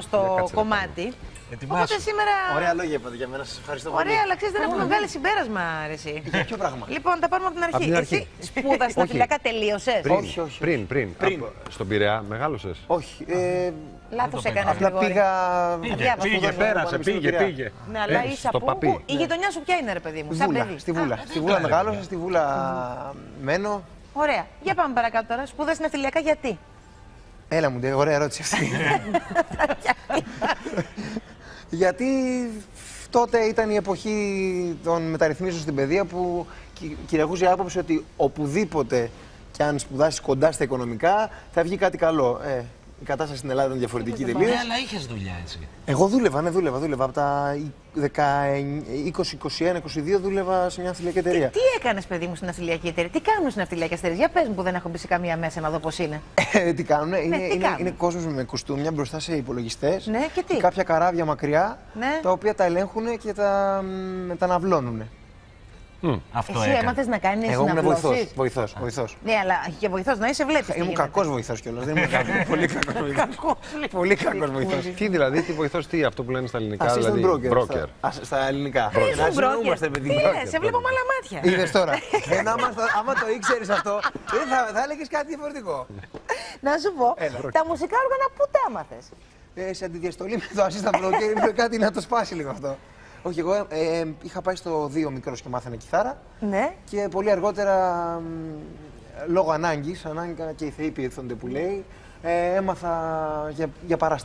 στο κομμάτι. Οπότε σήμερα. Ωραία λόγια είπατε για μένα, σας ευχαριστώ πολύ. Ωραία, αλλά ξέρεις, δεν έχουμε βγάλει συμπέρασμα, αρέσει. Για ποιο πράγμα? Λοιπόν, τα πάρουμε από την αρχή. Εσύ σπούδασες στα φυλακά, τελείωσες? Όχι. Πριν. Στον Πειραιά, μεγάλωσες? Όχι. Λάθος έκανες. Απλά πήγα. Πήγε, πέρασε, πήγε. Ναι, αλλά είσαι από πού? Η γειτονιά σου ποια είναι, ρε παιδί μου? Σαν παιδί. Στη Βούλα μεγάλωσα, στη Βούλα μένω. Ωραία. Για πάμε παρακάτω τώρα. Σπούδασες ναυτιλιακά γιατί? Έλα μου, ωραία ερώτηση αυτή. Γιατί τότε ήταν η εποχή των μεταρρυθμίσεων στην παιδεία που κυριαρχούσε η άποψη ότι οπουδήποτε και αν σπουδάσεις κοντά στα οικονομικά θα βγει κάτι καλό. Η κατάσταση στην Ελλάδα ήταν διαφορετική τελείως. Ναι, αλλά είχες δουλειά έτσι. Εγώ δούλευα. Από τα 20, 21, 22 δούλευα σε μια ναυτιλιακή εταιρεία. Τι έκανες, παιδί μου, στην ναυτιλιακή εταιρεία? Τι κάνουν στην ναυτιλιακή εταιρεία? Για πες μου που δεν έχω μπει σε καμία μέσα να δω πώς είναι. Τι κάνουν? Είναι κόσμος με κουστούμια μπροστά σε υπολογιστές. Ναι, και τι? Κάποια καράβια μακριά, Ναι. τα οποία τα ελέγχουν και τα μεταναυλώνουν. Αυτό Εσύ έμαθες να κάνεις Εγώ ήμουν ναυλώσεις? βοηθός. Ναι, αλλά και βοηθός να είσαι, βλέπεις. Ήμουν κακός βοηθός κιόλας. Δεν ήμουν πολύ κακός βοηθός. Πολύ κακός βοηθός. Τι δηλαδή, τι βοηθός, τι αυτό που λένε στα ελληνικά, Assistant δηλαδή broker. Στα ελληνικά. Ήσουν broker. Σε βλέπω με άλλα μάτια. Είδες τώρα. Άμα το ήξερες αυτό, θα έλεγες κάτι διαφορετικό. Να σου πω, τα μουσικά όργανα πού τα έμαθες? Σε αντιδιαστολή με το assistant broker είπε κάτι να το σπάσει λίγο αυτό. Όχι, εγώ είχα πάει στο 2 μικρός και μάθανε κιθάρα. Ναι. Και πολύ αργότερα, λόγω ανάγκης και οι θεοί πιέθονται που λέει, έμαθα για παράσταση.